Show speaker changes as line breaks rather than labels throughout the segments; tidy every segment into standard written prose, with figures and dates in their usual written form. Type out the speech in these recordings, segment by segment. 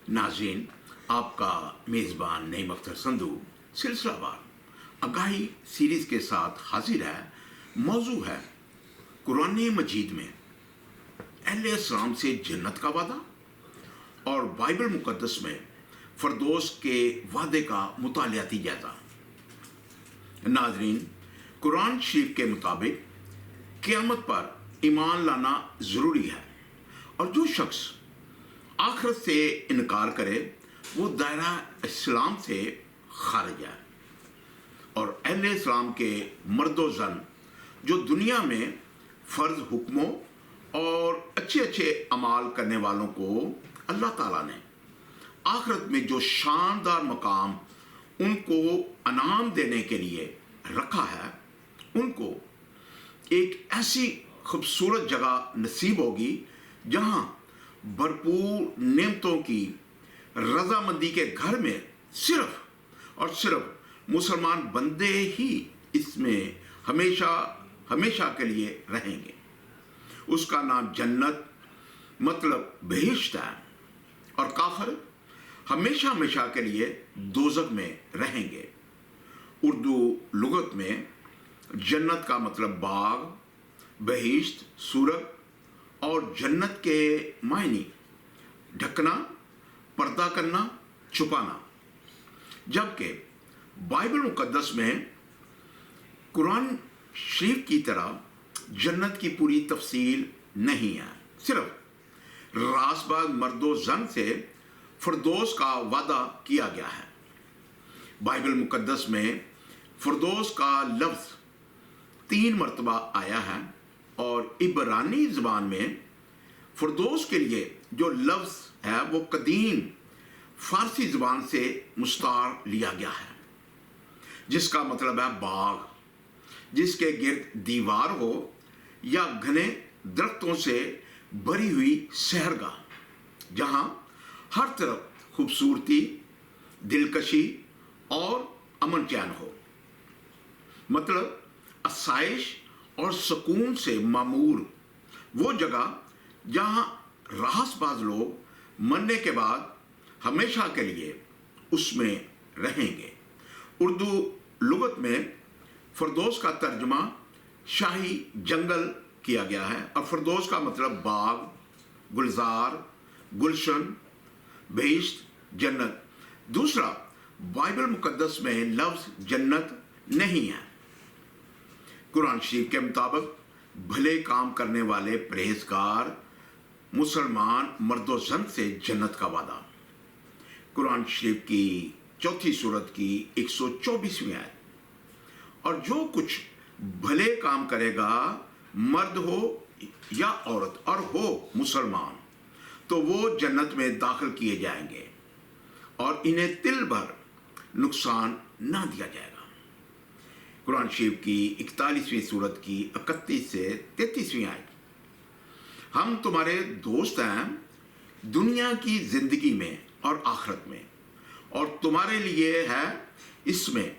नाज़रीन, आपका मेज़बान नईम अख्तर संधू सिलसिलावार आगाही सीरीज़ के साथ हाजिर है। मौजू है कुरान मजीद में अहले इस्लाम से जन्नत का वादा और बाइबल मुक़द्दस में फ़रदौस के वादे का मुतालियाती जायज़ा। नाज़रीन, कुरान शरीफ के मुताबिक क़यामत पर ईमान लाना ज़रूरी है और जो शख्स आखिरत से इनकार करे वो दायरा इस्लाम से खारिज है। और अहले इस्लाम के मर्दो ज़न जो दुनिया में फ़र्ज हुक्मों और अच्छे अच्छे अमाल करने वालों को अल्लाह ताला ने आखिरत में जो शानदार मकाम उनको अनाम देने के लिए रखा है, उनको एक ऐसी खूबसूरत जगह नसीब होगी जहां भरपूर नेमतों की रजामंदी के घर में सिर्फ और सिर्फ मुसलमान बंदे ही इसमें हमेशा हमेशा के लिए रहेंगे। उसका नाम जन्नत मतलब बहिश्त है और काफिर हमेशा हमेशा के लिए दोज़ख में रहेंगे। उर्दू लुगत में जन्नत का मतलब बाग, बहिश्त, सूरत और जन्नत के मायने ढकना, पर्दा करना, छुपाना। जबकि बाइबल मुक़द्दस में कुरान शरीफ की तरह जन्नत की पूरी तफसील नहीं है। सिर्फ रासबाग मर्दो ज़न से फ़रदौस का वादा किया गया है। बाइबल मुक़द्दस में फ़रदौस का लफ्ज़ 3 मरतबा आया है और इब्रानी ज़बान में फ़रदौस के लिए जो लफ्ज़ है वो कदीम फ़ारसी ज़बान से मुस्तार लिया गया है, जिसका मतलब है बाग जिसके गिर्द दीवार हो या घने दरख्तों से भरी हुई सहरगाह, जहाँ हर तरफ खूबसूरती, दिलकशी और अमन चैन हो। मतलब आसाइश और सुकून से मामूर वो जगह जहाँ राहसबाज लोग मरने के बाद हमेशा के लिए उसमें रहेंगे। उर्दू लुगत में फ़रदौस का तर्जुमा शाही जंगल किया गया है और फ़रदौस का मतलब बाग, गुलजार, गुलशन, बहिश्त, जन्नत। दूसरा, बाइबल मुक़द्दस में लफ्ज़ जन्नत नहीं है। कुरान शरीफ के मुताबिक भले काम करने वाले परहेज़गार मुसलमान मर्दो ज़न से जन्नत का वादा। कुरान शरीफ की 4 सूरत की 124वीं आयत। और जो कुछ भले काम करेगा, मर्द हो या औरत और हो मुसलमान, तो वो जन्नत में दाखिल किए जाएंगे और इन्हें तिल भर नुकसान ना दिया जाएगा। कुरान शरीफ की 41वीं सूरत की 31 से 33वीं आयत। हम तुम्हारे दोस्त हैं दुनिया की ज़िंदगी में और आखिरत में, और तुम्हारे लिए है इसमें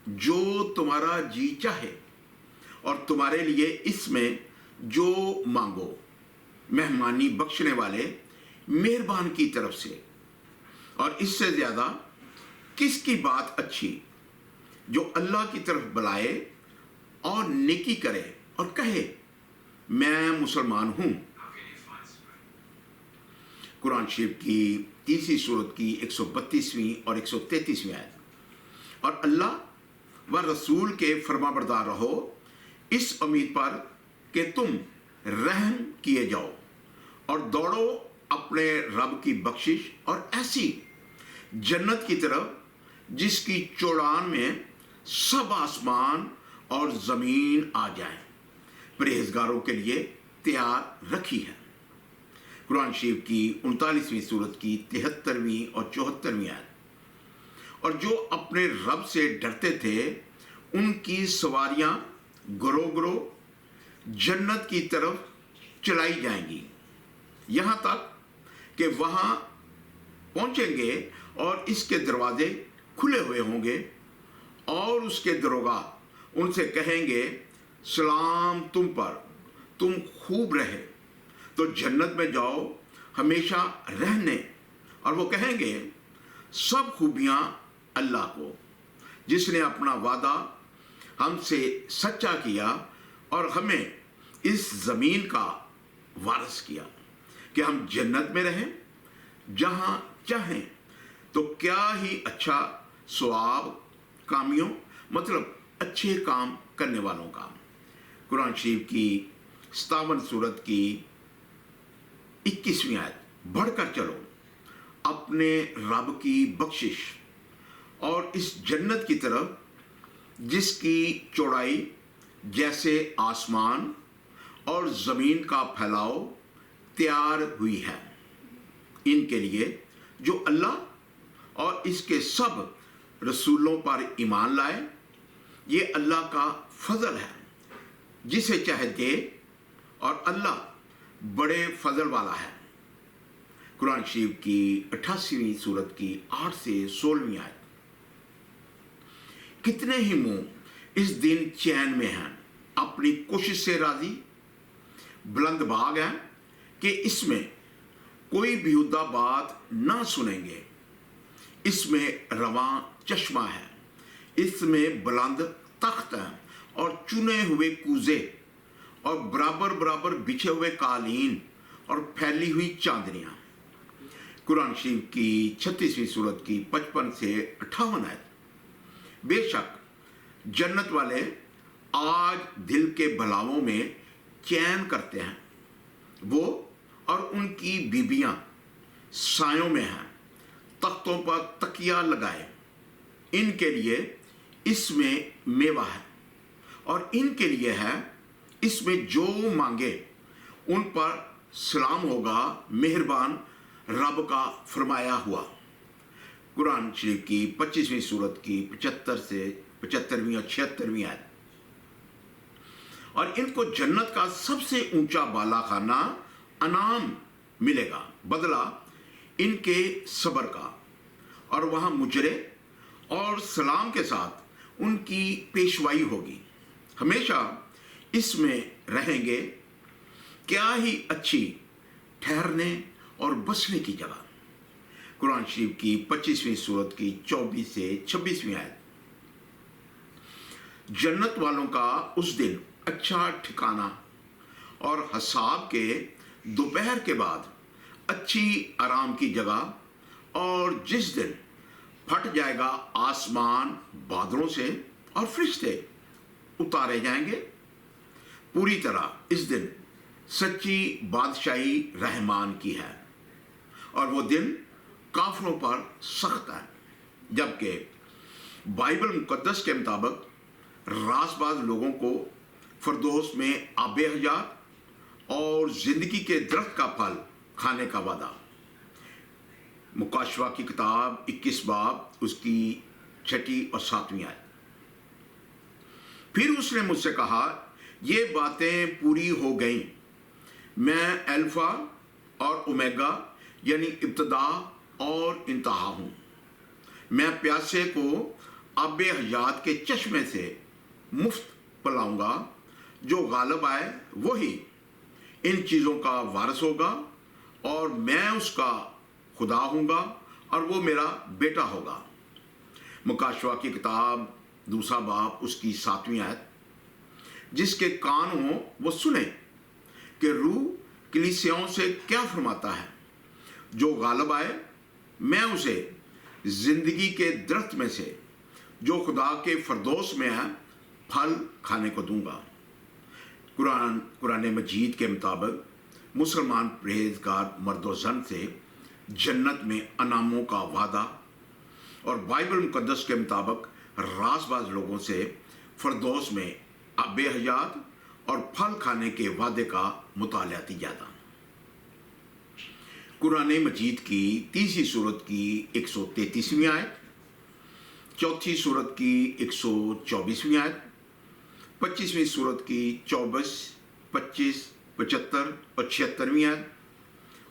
जो तुम्हारा जी चाहे और तुम्हारे लिए इसमें जो मांगो, मेहमानी बख्शने वाले मेहरबान की तरफ से। और इससे ज़्यादा किसकी बात अच्छी जो अल्लाह की तरफ बुलाए और नेकी करे और कहे मैं मुसलमान हूँ। कुरान शरीफ की 3री सूरत की 132वीं और 133वीं आयत। और अल्लाह व रसूल के फरमाबरदार रहो इस उम्मीद पर कि तुम रहम किए जाओ और दौड़ो अपने रब की बख्शिश और ऐसी जन्नत की तरफ जिसकी चौड़ान में सब आसमान और ज़मीन आ जाए, परहेज़गारों के लिए तैयार रखी है। कुरान शरीफ की 39वीं सूरत की 73वीं और 74वीं आयत। और जो अपने रब से डरते थे उनकी सवारियां ग्रो ग्रो जन्नत की तरफ चलाई जाएंगी, यहाँ तक कि वहाँ पहुँचेंगे और इसके दरवाजे खुले हुए होंगे और उसके दरोगा उनसे कहेंगे सलाम तुम पर, तुम खूब रहे तो जन्नत में जाओ हमेशा रहने और वो कहेंगे सब खूबियां अल्लाह को, जिसने अपना वादा हमसे सच्चा किया और हमें इस ज़मीन का वारिस किया कि हम जन्नत में रहें जहां चाहें। तो क्या ही अच्छा सवाब कामियों, मतलब अच्छे काम करने वालों का। कुरान शरीफ की 57 सूरत की 21वीं आयत, बढ़कर चलो अपने रब की बख्शिश और इस जन्नत की तरफ जिसकी चौड़ाई जैसे आसमान और ज़मीन का फैलाव तैयार हुई है, इनके लिए जो अल्लाह और इसके सब रसूलों पर ईमान लाए। ये अल्लाह का फजल है, जिसे चाहे दे, और अल्लाह बड़े फजल वाला है। कुरान शरीफ की 88वीं सूरत की 8 से 16वीं आयत। कितने ही मुंह इस दिन चैन में हैं, अपनी कोशिश से राजी, बुलंद बाग है कि इसमें कोई बेहुदा बात ना सुनेंगे। इसमें रवां चश्मा है, इसमें बुलंद तख्त है और चुने हुए कूजे और बराबर बराबर बिछे हुए कालीन और फैली हुई चांदनियां। कुरान शरीफ की 36वीं सूरत की 55 से 58 आयत। बेशक जन्नत वाले आज दिल के भलावों में चैन करते हैं, वो और उनकी बीबियां सायों में हैं, तख्तों पर तकिया लगाए। इनके लिए इसमें मेवा है और इनके लिए है इसमें जो मांगे उन पर सलाम होगा, मेहरबान रब का फरमाया हुआ। कुरान शरीफ की 25वीं सूरत की 75 से 75वीं और 76वीं आयत। और इनको जन्नत का सबसे ऊंचा बाला खाना अनाम मिलेगा, बदला इनके सब्र का, और वहां मुजरे और सलाम के साथ उनकी पेशवाई होगी। हमेशा इसमें रहेंगे। क्या ही अच्छी ठहरने और बसने की जगह। कुरान शरीफ की 25वीं सूरत की 24 से 26वीं आयत। जन्नत वालों का उस दिन अच्छा ठिकाना और हिसाब के दोपहर के बाद अच्छी आराम की जगह, और जिस दिन फट जाएगा आसमान बादलों से और फरिश्ते उतारे जाएंगे पूरी तरह। इस दिन सच्ची बादशाही रहमान की है और वो दिन काफिरों पर सख्त है। जबकि बाइबल मुकद्दस के मुताबिक रासबाज लोगों को फरदौस में आबे हयात और जिंदगी के दरख्त का फल खाने का वादा। मुकाशवा की किताब 21 बाब उसकी 6 और 7वीं आयत। फिर उसने मुझसे कहा, ये बातें पूरी हो गईं। मैं अल्फा और ओमेगा यानी इब्तदा और इंतहा हूं। मैं प्यासे को आबे हयात के चश्मे से मुफ्त पिलाऊंगा। जो गालिब आए वही इन चीज़ों का वारिस होगा और मैं उसका खुदा हूँगा और वो मेरा बेटा होगा। मुकाशवा की किताब 2 बाब उसकी 7वीं आयत। जिसके कान हो वो सुने कि रूह कलीसियाओं से क्या फरमाता है। जो गालिब आए मैं उसे जिंदगी के दरख्त में से जो खुदा के फरदौस में है फल खाने को दूंगा। कुरान मजीद के मुताबिक मुसलमान परहेजगार मर्द और जन से जन्नत में अनामों का वादा, और बाइबल मुकद्दस के मुताबिक रासबाज लोगों से फरदौस में आबे हयात और फल खाने के वादे का मुतालियाती जाता। कुरान मजीद की 3री सूरत की 133वीं आयत, 4थी सूरत की 124वीं आयत, 25वीं सूरत की 24, 25, 75 और 76वीं आयत,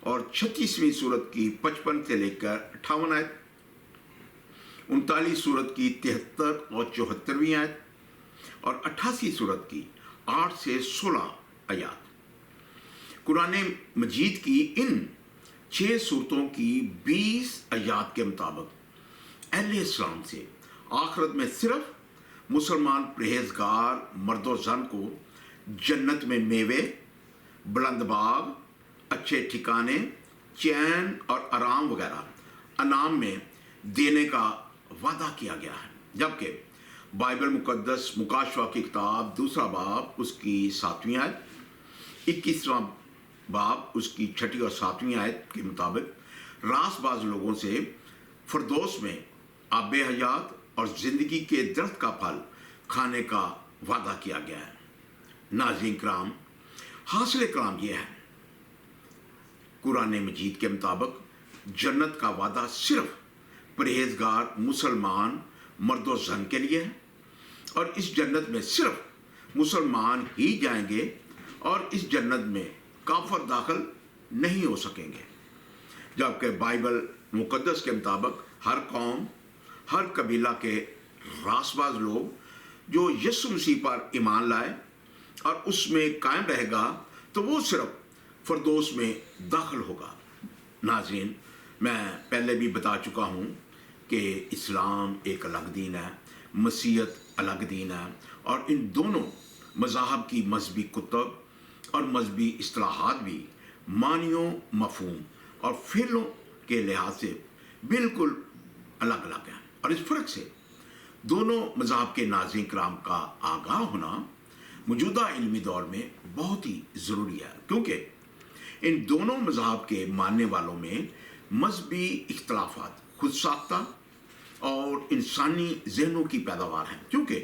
और 36वीं सूरत की 55 से लेकर 58 आयत, 39 सूरत की 73 और 74वीं आयत, और 88 सूरत की 8 से 16 आयत। कुरान मजीद की इन 6 सूरतों की 20 आयात के मुताबिक अहले इस्लाम से आखिरत में सिर्फ मुसलमान परहेजगार मर्द और जन को जन्नत में मेवे, बुलंद बाग, अच्छे ठिकाने, चैन और आराम वगैरह अनाम में देने का वादा किया गया है। जबकि बाइबल मुकद्दस मुकाशवा की किताब 2 बाब उसकी 7वीं आयत, 21वां बाब उसकी 6 और 7वीं आयत के मुताबिक रासबाज लोगों से फरदौस में आबे हयात और ज़िंदगी के दरख्त का फल खाने का वादा किया गया है। नाज़रीन कराम, हासिल कलाम यह है, कुरान मजीद के मुताबिक जन्नत का वादा सिर्फ परहेजगार मुसलमान मर्द और जन के लिए है और इस जन्नत में सिर्फ मुसलमान ही जाएंगे और इस जन्नत में काफिर दाखिल नहीं हो सकेंगे। जबकि बाइबल मुकद्दस के मुताबिक हर कौम, हर कबीला के रासबाज लोग जो यीशु मसीह पर ईमान लाए और उसमें कायम रहेगा तो वो सिर्फ फरदौस में दाखिल होगा। नाज़रीन, मैं पहले भी बता चुका हूँ कि इस्लाम एक अलग दीन है, मसीहत अलग दीन है और इन दोनों मज़ाहब की मजहबी कुतब और मजहबी इस्तिलाहात भी मानियों, मफहूम और फ़िलों के लिहाज से बिल्कुल अलग अलग हैं। और इस फ़र्क से दोनों मज़ाहब के नाज़रीन कराम का आगाह होना मौजूदा इल्मी दौर में बहुत ही ज़रूरी है, क्योंकि इन दोनों मज़ाहब के मानने वालों में मजहबी इख्तलाफात खुद साख्ता और इंसानी जहनों की पैदावार हैं। क्योंकि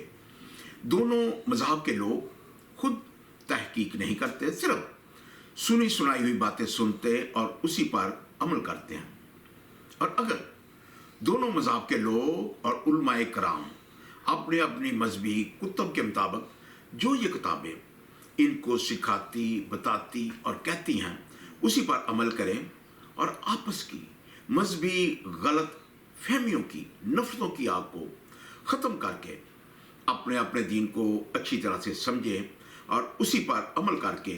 दोनों मज़ाहब के लोग खुद तहकीक नहीं करते, सिर्फ सुनी सुनाई हुई बातें सुनते और उसी पर अमल करते हैं। और अगर दोनों मज़ाहब के लोग और उलमाए कराम अपनी अपनी मजहबी कुतब के मुताबिक जो ये किताबें इनको सिखाती, बताती और कहती हैं उसी पर अमल करें और आपस की मजहबी गलत फहमियों की, नफरतों की आग को ख़त्म करके अपने अपने दीन को अच्छी तरह से समझें और उसी पर अमल करके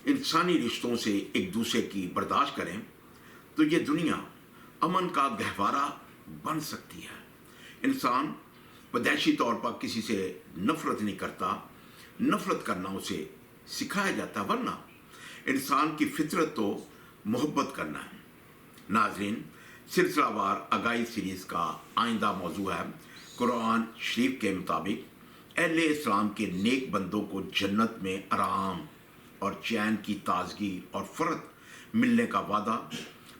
इंसानी रिश्तों से एक दूसरे की बर्दाश्त करें, तो ये दुनिया अमन का गहवारा बन सकती है। इंसान पैदाइशी तौर पर किसी से नफरत नहीं करता, नफरत करना उसे सिखाया जाता, वरना इंसान की फितरत तो मोहब्बत करना है। नाज़रीन, सिलसिलावार आगाही सीरीज़ का आइंदा मौजू है कुरान शरीफ के मुताबिक अहले इस्लाम के नेक बंदों को जन्नत में आराम और चैन की ताजगी और फ़रत मिलने का वादा,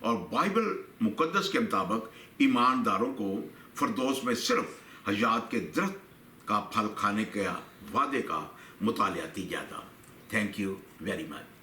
और बाइबल मुकद्दस के मुताबिक ईमानदारों को फरदौस में सिर्फ हयात के दरख्त का फल खाने के वादे का मुतालियाती जायजा। Thank you very much.